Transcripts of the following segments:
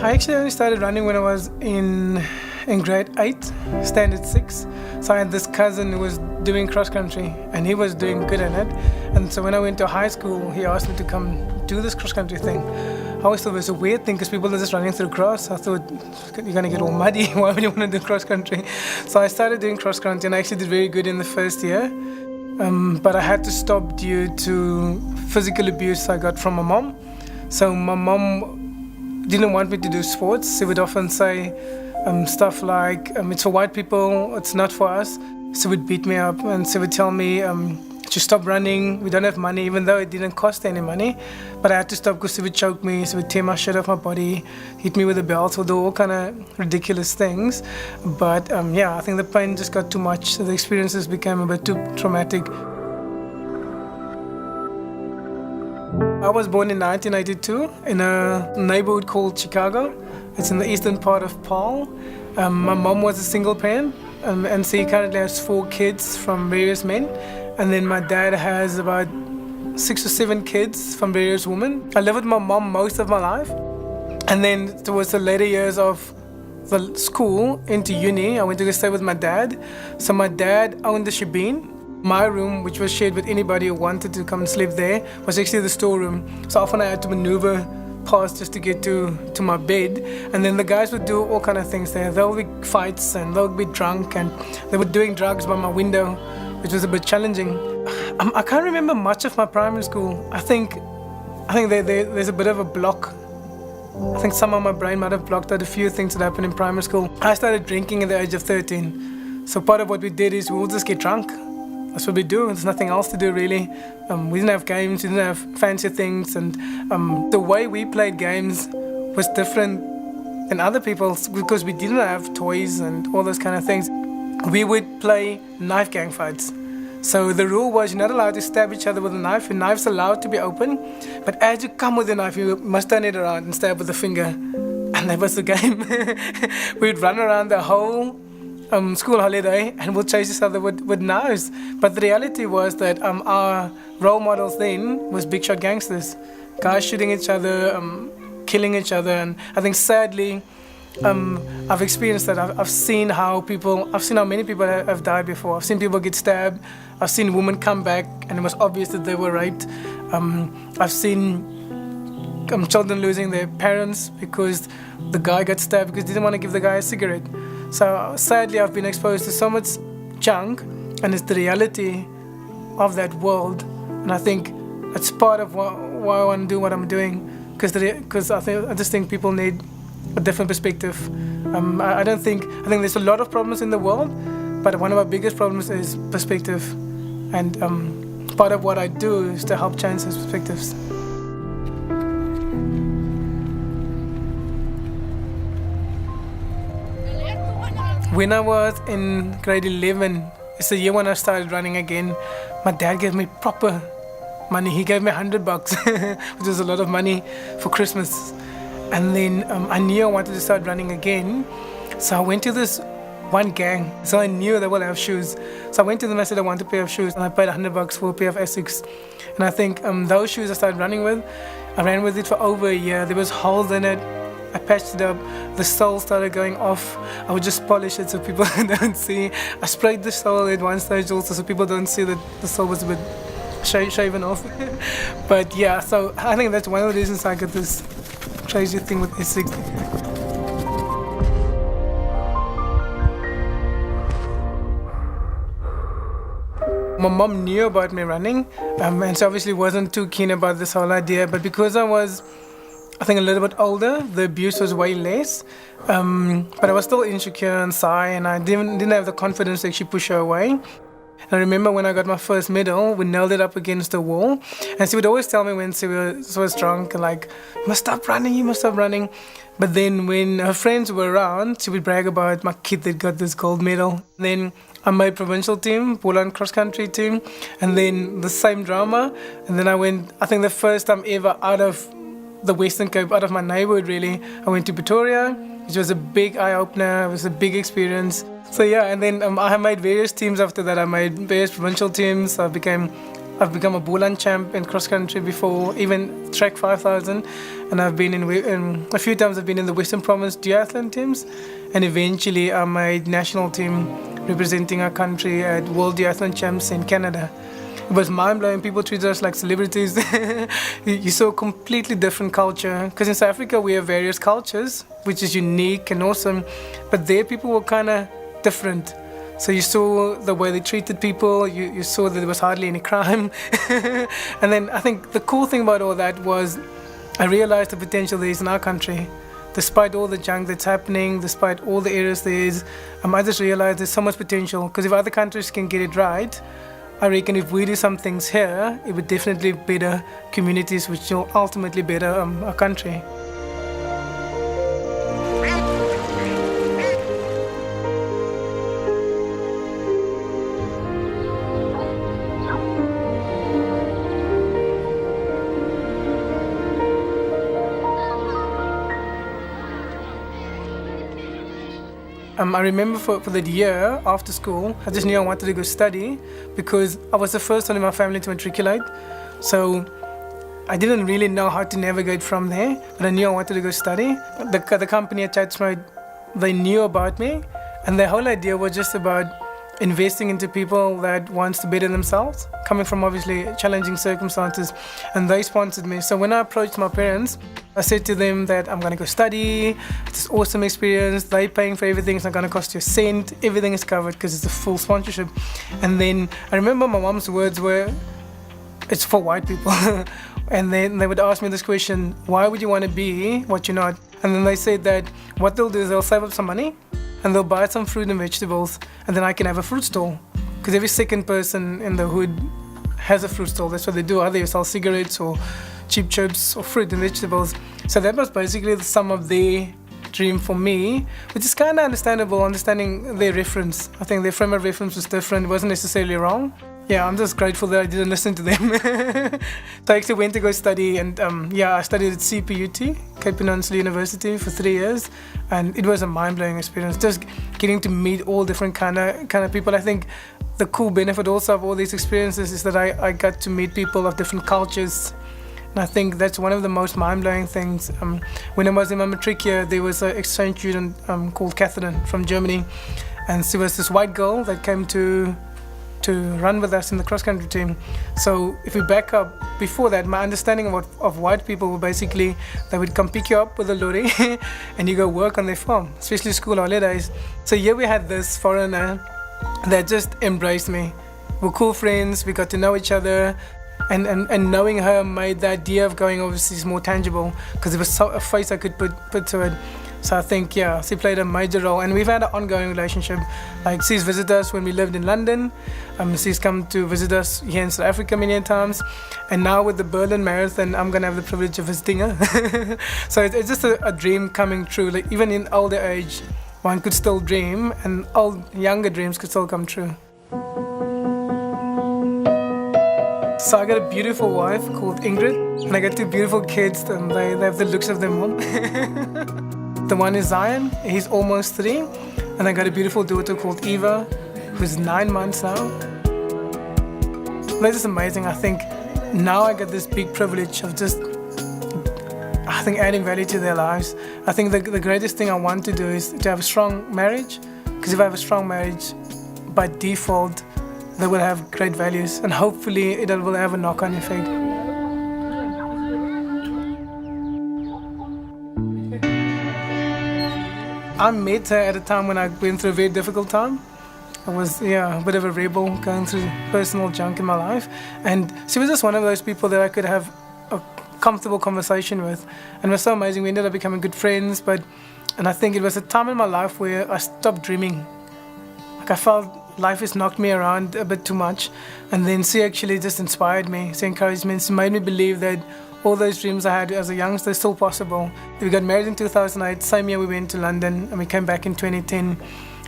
I actually only started running when I was in grade 8, standard 6. So I had this cousin who was doing cross country and he was doing good in it. And so when I went to high school, he asked me to come do this cross country thing. I always thought it was a weird thing because people are just running through grass. I thought, you're going to get all muddy. Why would you want to do cross country? So I started doing cross country and I actually did very good in the first year. But I had to stop due to physical abuse I got from my mom. So my mom didn't want me to do sports. She would often say stuff like, it's for white people, it's not for us. She would beat me up and she would tell me to stop running, we don't have money, even though it didn't cost any money. But I had to stop because she would choke me, she would tear my shirt off my body, hit me with a belt, or do all kind of ridiculous things. But I think the pain just got too much. The experiences became a bit too traumatic. I was born in 1982 in a neighborhood called Chicago. It's in the eastern part of Paarl. My mom was a single parent, and she currently has 4 kids from various men. And then my dad has about 6 or 7 kids from various women. I lived with my mom most of my life. And then towards the later years of the school into uni, I went to go stay with my dad. So my dad owned the shebeen. My room, which was shared with anybody who wanted to come and sleep there, was actually the storeroom. So often I had to maneuver past just to get to my bed. And then the guys would do all kind of things there. There would be fights and they would be drunk and they were doing drugs by my window, which was a bit challenging. I can't remember much of my primary school. I think there's a bit of a block. I think somehow my brain might have blocked out a few things that happened in primary school. I started drinking at the age of 13. So part of what we did is we would just get drunk. That's what we do. There's nothing else to do really. We didn't have games, we didn't have fancy things, and the way we played games was different than other people's because we didn't have toys and all those kind of things. We would play knife gang fights. So the rule was you're not allowed to stab each other with a knife. Your knife's allowed to be open, but as you come with the knife, you must turn it around and stab with the finger. And that was the game. We'd run around the whole school holiday and we'll chase each other with knives. But the reality was that our role models then was big shot gangsters. Guys shooting each other, killing each other. And I think sadly, I've experienced that. I've seen how many people have died before. I've seen people get stabbed. I've seen women come back and it was obvious that they were raped. I've seen children losing their parents because the guy got stabbed because he didn't want to give the guy a cigarette. So sadly, I've been exposed to so much junk, and it's the reality of that world. And I think that's part of why I want to do what I'm doing, because I just think people need a different perspective. I think there's a lot of problems in the world, but one of our biggest problems is perspective. And part of what I do is to help change those perspectives. When I was in grade 11, it's the year when I started running again, my dad gave me proper money. He gave me $100, which was a lot of money for Christmas. And then I knew I wanted to start running again. So I went to this one gang. So I knew they will have shoes. So I went to them and I said I want a pair of shoes. And I paid $100 for a pair of Essex. And I think those shoes I started running with, I ran with it for over a year. There was holes in it. I patched it up, the sole started going off. I would just polish it so people don't see. I sprayed the sole at one stage also so people don't see that the sole was a bit shaven off. But yeah, so I think that's one of the reasons I got this crazy thing with Essex. My mom knew about me running and she obviously wasn't too keen about this whole idea, but because I was a little bit older, the abuse was way less, but I was still insecure and shy, and I didn't have the confidence to actually push her away. And I remember when I got my first medal, we nailed it up against the wall, and she would always tell me when she was drunk, like, you must stop running. But then when her friends were around, she would brag about my kid that got this gold medal. Then I made provincial team, Poland cross country team, and then the same drama, and then I went, I think the first time ever out of the Western Cape, out of my neighborhood really. I went to Pretoria, which was a big eye-opener, it was a big experience. So yeah, and then I made various teams after that. I made various provincial teams, I became I've become a Bulan champ in cross country before, even track 5,000, and I've been in a few times. I've been in the Western Province duathlon teams, and eventually I made national team representing our country at World Duathlon Champs in Canada. It was mind-blowing. People treated us like celebrities. You saw a completely different culture. Because in South Africa, we have various cultures, which is unique and awesome. But there, people were kind of different. So you saw the way they treated people. You saw that there was hardly any crime. And then I think the cool thing about all that was I realized the potential there is in our country. Despite all the junk that's happening, despite all the errors there is, I just realized there's so much potential. Because if other countries can get it right, I reckon if we do some things here, it would definitely better communities, which will ultimately better our country. I remember for that year after school, I just knew I wanted to go study because I was the first one in my family to matriculate. So I didn't really know how to navigate from there, but I knew I wanted to go study. The company at Chatsmate, they knew about me, and their whole idea was just about investing into people that wants to better themselves, coming from obviously challenging circumstances, and they sponsored me. So when I approached my parents, I said to them that I'm going to go study, it's an awesome experience, they're paying for everything, it's not going to cost you a cent, everything is covered because it's a full sponsorship. And then I remember my mom's words were, it's for white people. And then they would ask me this question, why would you want to be what you're not? And then they said that what they'll do is they'll save up some money and they'll buy some fruit and vegetables, and then I can have a fruit stall. Because every second person in the hood has a fruit stall. That's what they do. Either you sell cigarettes or cheap chips or fruit and vegetables. So that was basically the sum of their dream for me, which is kind of understandable, understanding their reference. I think their frame of reference was different. It wasn't necessarily wrong. Yeah, I'm just grateful that I didn't listen to them. So I actually went to go study, and I studied at CPUT, Cape Peninsula University, for 3 years, and it was a mind-blowing experience. Just getting to meet all different kind of people. I think the cool benefit also of all these experiences is that I got to meet people of different cultures. And I think that's one of the most mind-blowing things. When I was in my matric year, there was an exchange student called Catherine from Germany, and she was this white girl that came to run with us in the cross-country team. So if we back up before that, my understanding of white people were basically they would come pick you up with a lorry and you go work on their farm, especially school holidays. So here we had this foreigner that just embraced me. We're cool friends, we got to know each other, and knowing her made the idea of going overseas more tangible because there was a face I could put to it. So I think, she played a major role, and we've had an ongoing relationship. Like, she's visited us when we lived in London. She's come to visit us here in South Africa many times. And now with the Berlin Marathon, I'm going to have the privilege of visiting her. So it's just a dream coming true. Like, even in older age, one could still dream, and younger dreams could still come true. So I got a beautiful wife called Ingrid, and I got 2 beautiful kids, and they have the looks of their mom. The one is Zion, he's almost 3, and I got a beautiful daughter called Eva, who's 9 months now. That's just amazing. I think now I get this big privilege of just, adding value to their lives. I think the greatest thing I want to do is to have a strong marriage, because if I have a strong marriage, by default, they will have great values, and hopefully it will have a knock-on effect. I met her at a time when I went through a very difficult time. I was, a bit of a rebel, going through personal junk in my life. And she was just one of those people that I could have a comfortable conversation with. And it was so amazing. We ended up becoming good friends. And I think it was a time in my life where I stopped dreaming. Like, I felt life has knocked me around a bit too much. And then she actually just inspired me. She encouraged me. She made me believe that all those dreams I had as a youngster are still possible. We got married in 2008. Same year we went to London, and we came back in 2010.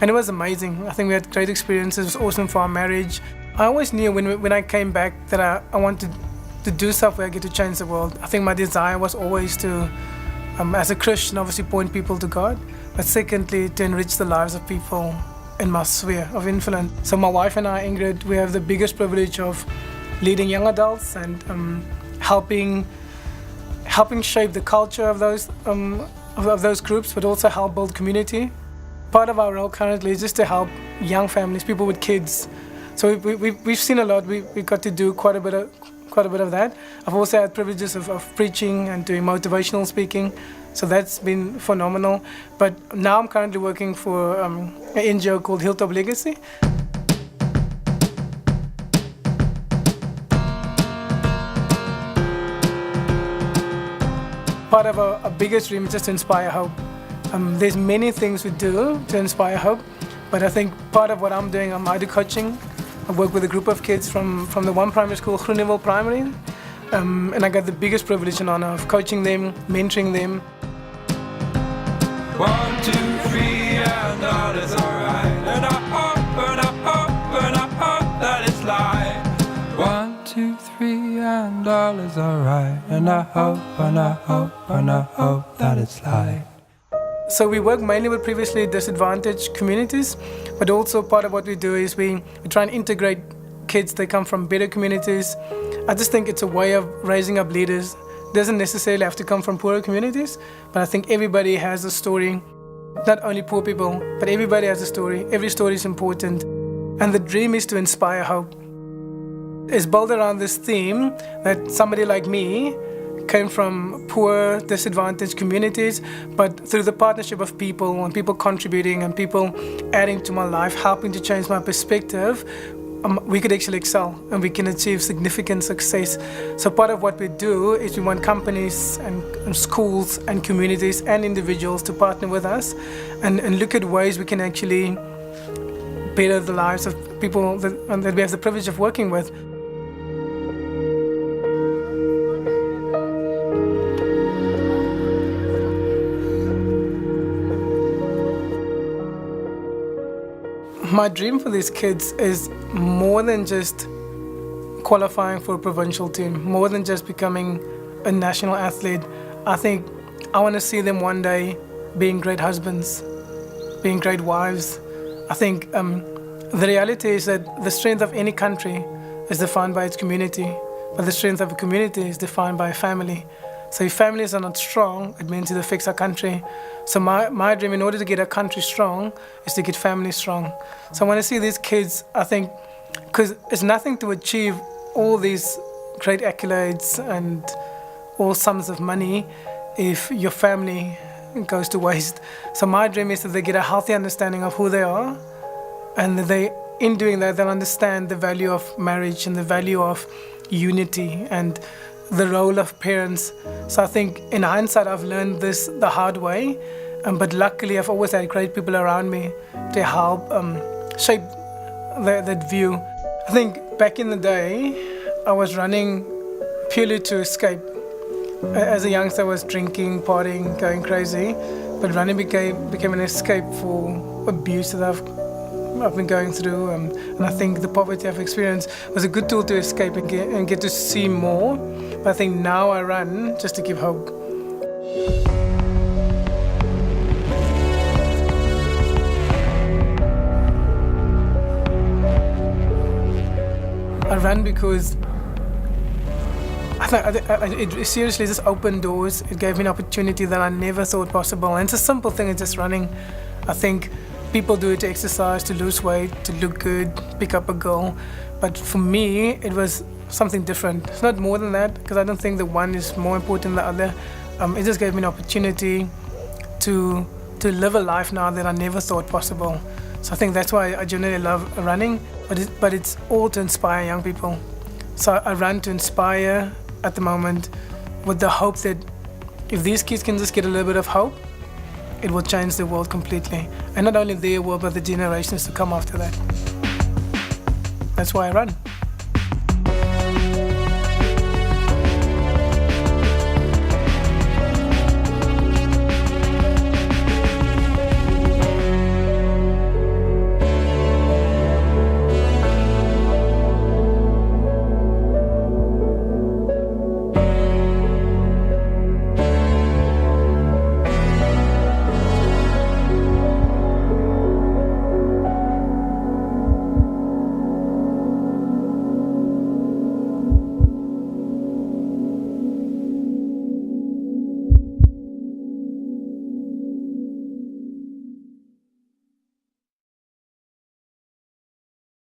And it was amazing. I think we had great experiences. It was awesome for our marriage. I always knew when I came back that I wanted to do stuff where I get to change the world. I think my desire was always to, as a Christian, obviously point people to God, but secondly, to enrich the lives of people in my sphere of influence. So my wife and I, Ingrid, we have the biggest privilege of leading young adults and helping shape the culture of those groups, but also help build community. Part of our role currently is just to help young families, people with kids. So we've seen a lot. We got to do quite a bit of that. I've also had privileges of preaching and doing motivational speaking. So that's been phenomenal. But now I'm currently working for an NGO called Hilltop Legacy. Part of our biggest dream is just to inspire hope. There's many things we do to inspire hope, but I think part of what I'm doing, I do coaching. I work with a group of kids from the one primary school, Groenewald Primary, and I got the biggest privilege and honor of coaching them, mentoring them. 1, 2, 3, and all is alright. And I hope that it's light. 1, 2, 3, and all is alright. And I hope that it's light. So we work mainly with previously disadvantaged communities, but also part of what we do is we try and integrate kids that come from better communities. I just think it's a way of raising up leaders. Doesn't necessarily have to come from poorer communities, but I think everybody has a story. Not only poor people, but everybody has a story. Every story is important. And the dream is to inspire hope. It's built around this theme that somebody like me came from poor, disadvantaged communities, but through the partnership of people and people contributing and people adding to my life, helping to change my perspective, we could actually excel and we can achieve significant success. So part of what we do is we want companies and schools and communities and individuals to partner with us and look at ways we can actually better the lives of people that we have the privilege of working with. My dream for these kids is more than just qualifying for a provincial team, more than just becoming a national athlete. I think I want to see them one day being great husbands, being great wives. I think the reality is that the strength of any country is defined by its community, but the strength of a community is defined by a family. So if families are not strong, it means it affects our country. So my dream, in order to get our country strong, is to get families strong. So I want to see these kids, I think, because it's nothing to achieve all these great accolades and all sums of money if your family goes to waste. So my dream is that they get a healthy understanding of who they are, and that in doing that, they'll understand the value of marriage and the value of unity and the role of parents. So I think in hindsight I've learned this the hard way, but luckily I've always had great people around me to help shape that view. I think back in the day I was running purely to escape. As a youngster I was drinking, partying, going crazy, but running became an escape for abuse that I've been going through, and I think the poverty I've experienced was a good tool to escape and get to see more. But I think now I run just to give hope. I ran because it seriously just opened doors. It gave me an opportunity that I never thought possible. And it's a simple thing, it's just running. I think people do it to exercise, to lose weight, to look good, pick up a girl. But for me, it was something different. It's not more than that, because I don't think the one is more important than the other. It just gave me an opportunity to live a life now that I never thought possible. So I think that's why I genuinely love running, but it's all to inspire young people. So I run to inspire at the moment with the hope that if these kids can just get a little bit of hope, it will change the world completely. And not only their world, but the generations to come after that. That's why I run.